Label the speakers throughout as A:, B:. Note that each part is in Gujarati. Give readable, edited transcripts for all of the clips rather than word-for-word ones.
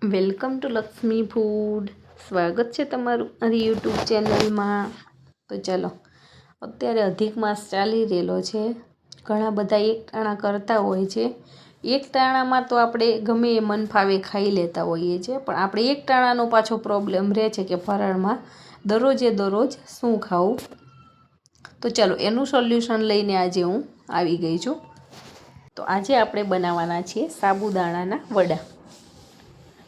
A: Welcome to Lakshmi food. સ્વાગત છે તમારું મારી યુટ્યુબ ચેનલમાં. તો ચાલો, અત્યારે અધિક માસ ચાલી રહેલો છે. ઘણા બધા એક ટાણા કરતા હોય છે. એક ટાણામાં તો આપણે ગમે એ મન ફાવે ખાઈ લેતા હોઈએ છીએ, પણ આપણે એક ટાણાનો પાછો પ્રોબ્લેમ રહે છે કે ફરાળમાં દરરોજે દરરોજ શું ખાવું. તો ચાલો, એનું સોલ્યુશન લઈને આજે હું આવી ગઈ છું. તો આજે આપણે બનાવવાના છીએ સાબુદાણાના વડા.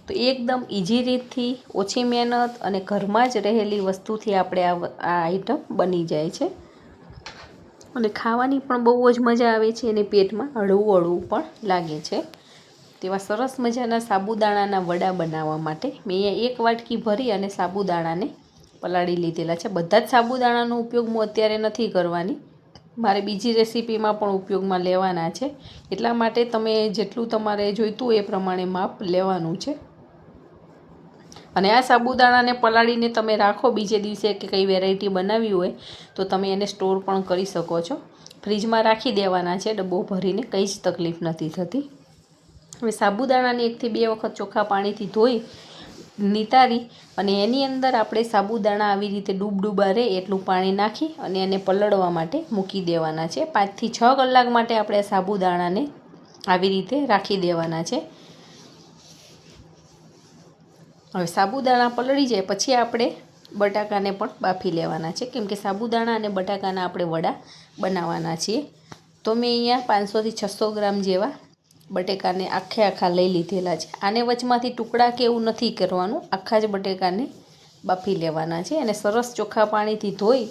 A: તો એકદમ ઇઝી રીતથી, ઓછી મહેનત અને ઘરમાં જ રહેલી વસ્તુથી આપણે આ આઈટમ બની જાય છે અને ખાવાની પણ બહુ જ મજા આવે છે અને પેટમાં હળવું હળવું પણ લાગે છે. તેવા સરસ મજાના સાબુદાણાના વડા બનાવવા માટે મેં અહીંયા 1 વાટકી ભરી અને સાબુદાણાને પલાળી લીધેલા છે. બધા જ સાબુદાણાનો ઉપયોગ હું અત્યારે નથી કરવાની, મારે બીજી રેસીપીમાં પણ ઉપયોગમાં લેવાના છે. એટલા માટે તમે જેટલું તમારે જોઈતું હોય એ પ્રમાણે માપ લેવાનું છે. અને આ સાબુદાણાને પલાળીને તમે રાખો, બીજે દિવસે કે કંઈ વેરાયટી બનાવી હોય તો તમે એને સ્ટોર પણ કરી શકો છો. ફ્રીજમાં રાખી દેવાના છે ડબ્બો ભરીને, કંઈ જ તકલીફ નથી થતી. હવે સાબુદાણાને 1 થી 2 વખત ચોખ્ખા પાણીથી ધોઈ નિતારી અને એની અંદર આપણે સાબુદાણા આવી રીતે ડૂબડૂબા રહે એટલું પાણી નાખી અને એને પલળવા માટે મૂકી દેવાના છે. 5 થી 6 કલાક માટે આપણે સાબુદાણાને આવી રીતે રાખી દેવાના છે. હવે સાબુદાણા પલળી જાય પછી આપણે બટાકાને પણ બાફી લેવાના છે, કેમ કે સાબુદાણા અને બટાકાના આપણે વડા બનાવવાના છીએ. તો મેં અહીંયા 500 થી 600 ગ્રામ જેવા બટેકાને આખા લઈ લીધેલા છે. આને વચમાંથી ટુકડા કે એવું નથી કરવાનું, આખા જ બટેકાને બાફી લેવાના છે અને સરસ ચોખ્ખા પાણીથી ધોઈ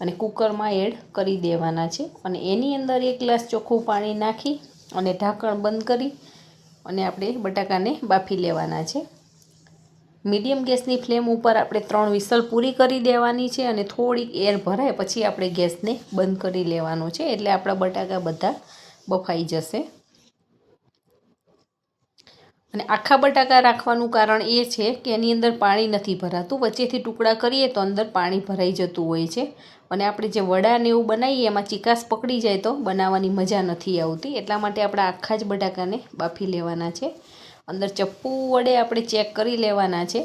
A: અને કુકરમાં એડ કરી દેવાના છે. અને એની અંદર 1 ગ્લાસ ચોખ્ખું પાણી નાખી અને ઢાંકણ બંધ કરી અને આપણે બટાકાને બાફી લેવાના છે. મીડિયમ ગેસની ફ્લેમ ઉપર આપણે 3 વિસલ પૂરી કરી દેવાની છે અને થોડીક એર ભરાય પછી આપણે ગેસને બંધ કરી લેવાનો છે, એટલે આપણા બટાકા બધા બફાઈ જશે. અને આખા બટાકા રાખવાનું કારણ એ છે કે એની અંદર પાણી નથી ભરાતું, વચ્ચેથી ટુકડા કરીએ તો અંદર પાણી ભરાઈ જતું હોય છે અને આપણે જે વડાને એવું બનાવીએ એમાં ચીકાશ પકડી જાય તો બનાવવાની મજા નથી આવતી. એટલા માટે આપણે આખા જ બટાકાને બાફી લેવાના છે. અંદર ચપ્પુ વડે આપણે ચેક કરી લેવાના છે.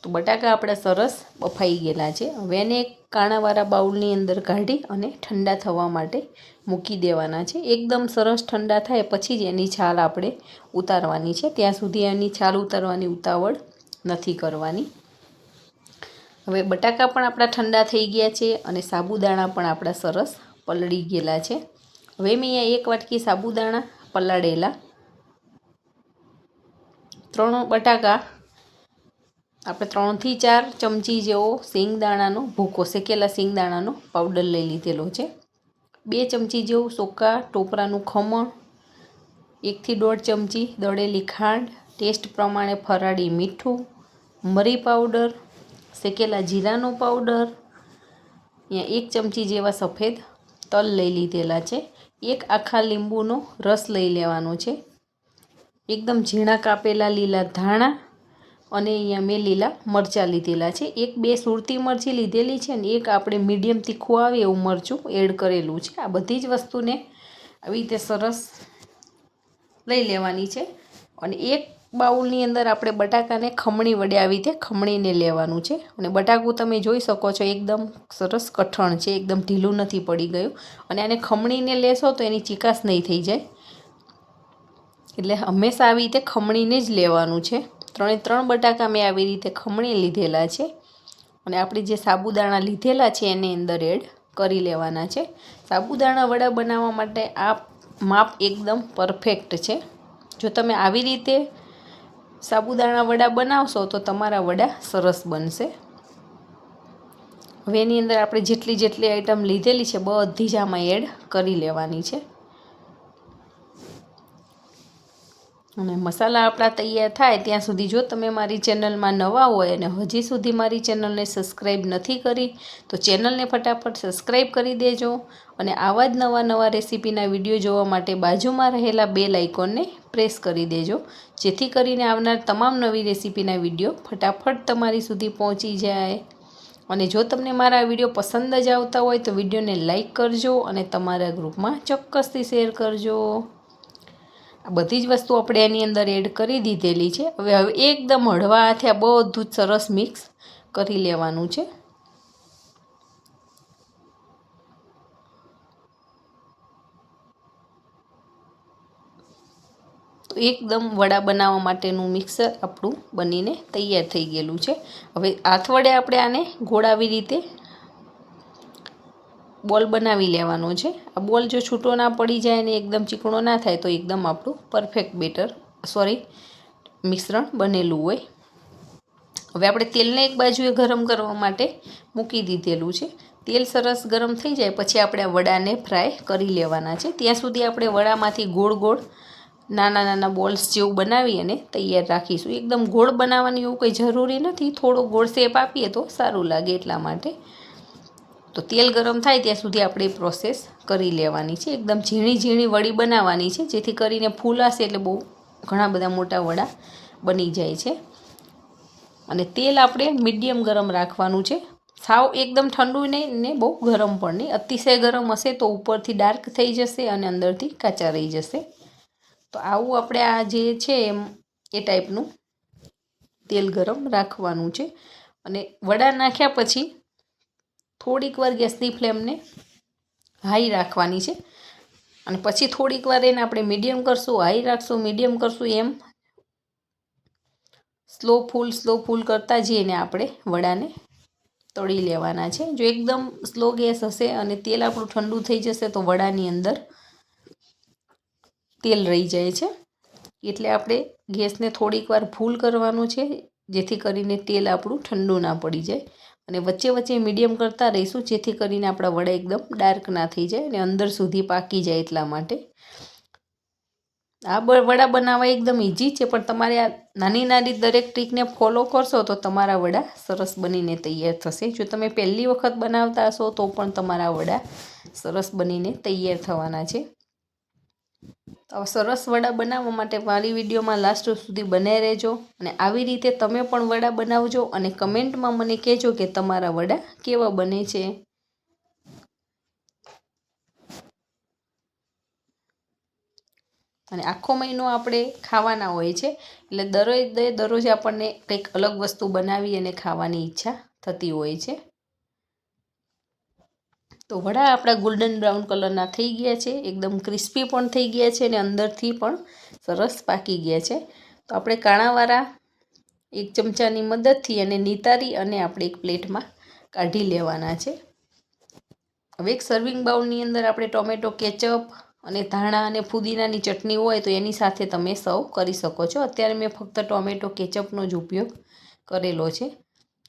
A: તો બટાકા આપણા સરસ બફાઈ ગયેલા છે. હવે એને એક કાણાવાળા બાઉલની અંદર કાઢી અને ઠંડા થવા માટે મૂકી દેવાના છે. એકદમ સરસ ઠંડા થાય પછી જ એની છાલ આપણે ઉતારવાની છે. ત્યાં સુધી એની છાલ ઉતારવાની ઉતાવળ નથી કરવાની. હવે બટાકા પણ આપણા ઠંડા થઈ ગયા છે અને સાબુદાણા પણ આપણા સરસ પલળી ગયેલા છે. હવે મેં અહીંયા 1 વાટકી સાબુદાણા પલાળેલા, 3 બટાકા, આપણે 3 થી 4 ચમચી જેવો શેંગદાણાનો ભૂકો, શેકેલા શેંગદાણાનો પાવડર લઈ લીધેલો છે. 2 ચમચી જેવું સૂકા ટોપરાનું ખમણ, 1 થી 1.5 ચમચી દળેલી ખાંડ, ટેસ્ટ પ્રમાણે ફરાળી મીઠું, મરી પાવડર, શેકેલા જીરાનો પાવડર, અહીંયા 1 ચમચી જેવા સફેદ તલ લઈ લીધેલા છે. 1 આખા લીંબુનો રસ લઈ લેવાનો છે. એકદમ ઝીણા કાપેલા લીલા ધાણા અને અહીંયા મેં લીલા મરચાં લીધેલા છે. 1-2 સુરતી મરચી લીધેલી છે અને 1 આપણે મીડિયમ તીખું આવે એવું મરચું એડ કરેલું છે. આ બધી જ વસ્તુને આવી રીતે સરસ લઈ લેવાની છે અને 1 બાઉલની અંદર આપણે બટાકાને ખમણી વડે આવી રીતે ખમણીને લેવાનું છે. અને બટાકું તમે જોઈ શકો છો એકદમ સરસ કઠણ છે, એકદમ ઢીલું નથી પડી ગયું. અને આને ખમણીને લેશો તો એની ચીકાશ નહીં થઈ જાય, એટલે હંમેશા આવી રીતે ખમણીને જ લેવાનું છે. 3 બટાકા મેં આવી રીતે ખમણી લીધેલા છે અને આપણે જે સાબુદાણા લીધેલા છે એની અંદર એડ કરી લેવાના છે. સાબુદાણા વડા બનાવવા માટે આ માપ એકદમ પરફેક્ટ છે. જો તમે આવી રીતે સાબુદાણા વડા બનાવશો તો તમારા વડા સરસ બનશે. હવે એની અંદર આપણે જેટલી આઈટમ લીધેલી છે બધી જ આમાં એડ કરી લેવાની છે. અને મસાલા આપણા તૈયાર થાય ત્યાં સુધી જો તમે મારી ચેનલમાં નવા હોય અને હજી સુધી મારી ચેનલને સબસ્ક્રાઈબ નથી કરી તો ચેનલને ફટાફટ સબસ્ક્રાઈબ કરી દેજો અને આવા જ નવા રેસીપીના વિડીયો જોવા માટે બાજુમાં રહેલા બેલ આઇકોનને પ્રેસ કરી દેજો, જેથી કરીને આવનાર તમામ નવી રેસીપીના વિડીયો ફટાફટ તમારી સુધી પહોંચી જાય. અને જો તમને મારા વિડીયો પસંદ જ આવતા હોય તો વિડીયોને લાઈક કરજો અને તમારા ગ્રુપમાં ચોક્કસથી શેર કરજો. આ બધી જ વસ્તુ આપણે એની અંદર એડ કરી દીધેલી છે. હવે એકદમ હળવા હાથે આ બધું જ સરસ મિક્સ કરી લેવાનું છે. તો એકદમ વડા બનાવવા માટેનું મિક્સર આપણું બનીને તૈયાર થઈ ગયેલું છે. હવે હાથ વડે આપણે આને ગોળ આવી રીતે બોલ બનાવી લેવાનો છે. આ બોલ જો છૂટો ના પડી જાય ને એકદમ ચીકણો ના થાય તો એકદમ આપણું પરફેક્ટ મિશ્રણ બનેલું હોય. હવે આપણે તેલને એક બાજુએ ગરમ કરવા માટે મૂકી દીધેલું છે. તેલ સરસ ગરમ થઈ જાય પછી આપણે આ વડાને ફ્રાય કરી લેવાના છે. ત્યાં સુધી આપણે વડામાંથી ગોળ ગોળ નાના નાના બોલ્સ જેવું બનાવી અને તૈયાર રાખીશું. એકદમ ગોળ બનાવવાની એવું કંઈ જરૂરી નથી, થોડો ગોળ શેપ આપીએ તો સારું લાગે એટલા માટે. તો તેલ ગરમ થાય ત્યાં સુધી આપણે પ્રોસેસ કરી લેવાની છે. એકદમ ઝીણી ઝીણી વડી બનાવવાની છે, જેથી કરીને ફૂલાશે એટલે બહુ ઘણા બધા મોટા વડા બની જાય છે. અને તેલ આપણે મીડિયમ ગરમ રાખવાનું છે. સાવ એકદમ ઠંડુ નહીં ને બહુ ગરમ પણ નહીં. અતિશય ગરમ હશે તો ઉપરથી ડાર્ક થઈ જશે અને અંદરથી કાચા રહી જશે. તો આવું આપણે આ જે છે એ ટાઈપનું તેલ ગરમ રાખવાનું છે. અને વડા નાખ્યા પછી થોડીક વાર ગેસની ફ્લેમને હાઈ રાખવાની છે. અને પછી થોડીક વાર એને આપણે મીડિયમ કરશું, હાઈ રાખશું, મીડિયમ કરશું, એમ સ્લો ફૂલ કરતા જઈને આપણે વડાને તળી લેવાના છે. જો એકદમ સ્લો ગેસ હશે અને તેલ આપણું ઠંડુ થઈ જશે તો વડાની અંદર તેલ રહી જાય છે. એટલે આપણે ગેસને થોડીક વાર ફૂલ કરવાનું છે, જેથી કરીને તેલ આપણું ઠંડુ ના પડી જાય. અને વચ્ચે વચ્ચે મીડિયમ કરતા રહીશું, જેથી કરીને આપણા વડા એકદમ ડાર્ક ના થઈ જાય અને અંદર સુધી પાકી જાય. એટલા માટે આ વડા બનાવવા એકદમ ઇઝી છે, પણ તમારે આ નાની નાની દરેક ટ્રીકને ફોલો કરશો તો તમારા વડા સરસ બનીને તૈયાર થશે. જો તમે પહેલી વખત બનાવતા હશો તો પણ તમારા વડા સરસ બનીને તૈયાર થવાના છે. તો સરસ વડા બનાવવા માટે મારી વિડીયોમાં લાસ્ટ સુધી બને રહેજો અને આવી રીતે તમે પણ વડા બનાવજો અને કમેન્ટમાં મને કહેજો કે તમારા વડા કેવા બને છે. અને આખો મહિનો આપણે ખાવાના હોય છે, એટલે દરરોજ આપણને કંઈક અલગ વસ્તુ બનાવી અને ખાવાની ઈચ્છા થતી હોય છે. તો વડા આપણા ગોલ્ડન બ્રાઉન કલરના થઈ ગયા છે, એકદમ ક્રિસ્પી પણ થઈ ગયા છે અને અંદરથી પણ સરસ પાકી ગયા છે. તો આપણે કાણાવાળા એક ચમચાની મદદથી એને નિતારી અને આપણે એક પ્લેટમાં કાઢી લેવાના છે. હવે એક સર્વિંગ બાઉલની અંદર આપણે ટોમેટો કેચઅપ અને ધાણા અને ફુદીનાની ચટણી હોય તો એની સાથે તમે સર્વ કરી શકો છો. અત્યારે મેં ફક્ત ટોમેટો કેચઅપનો જ ઉપયોગ કરેલો છે.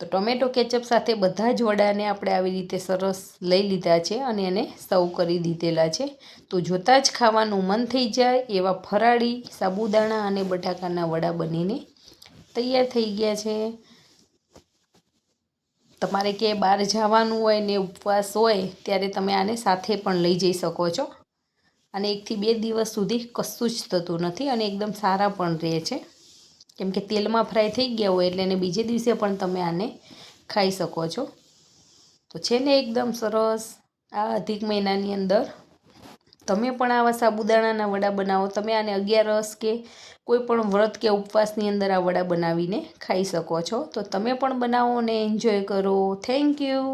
A: તો ટોમેટો કેચઅપ સાથે બધા જ વડાને આપણે આવી રીતે સરસ લઈ લીધા છે અને એને સર્વ કરી દીધેલા છે. તો જોતાં જ ખાવાનું મન થઈ જાય એવા ફરાળી સાબુદાણા અને બટાકાના વડા બનીને તૈયાર થઈ ગયા છે. તમારે ક્યાંય બહાર જવાનું હોય ને ઉપવાસ હોય ત્યારે તમે આને સાથે પણ લઈ જઈ શકો છો. અને 1 થી 2 દિવસ સુધી કશું જ થતું નથી અને એકદમ સારા પણ રહે છે, કેમ કે તેલમાં ફ્રાય થઈ ગયા હોય એટલે એને બીજે દિવસે પણ તમે આને ખાઈ શકો છો. તો છે ને એકદમ સરસ. આ અધિક મહિનાની અંદર તમે પણ આવા સાબુદાણાના વડા બનાવો. તમે આને 11 કે કોઈ પણ વ્રત કે ઉપવાસની અંદર આ વડા બનાવીને ખાઈ શકો છો. તો તમે પણ બનાવો અને એન્જોય કરો. Thank you.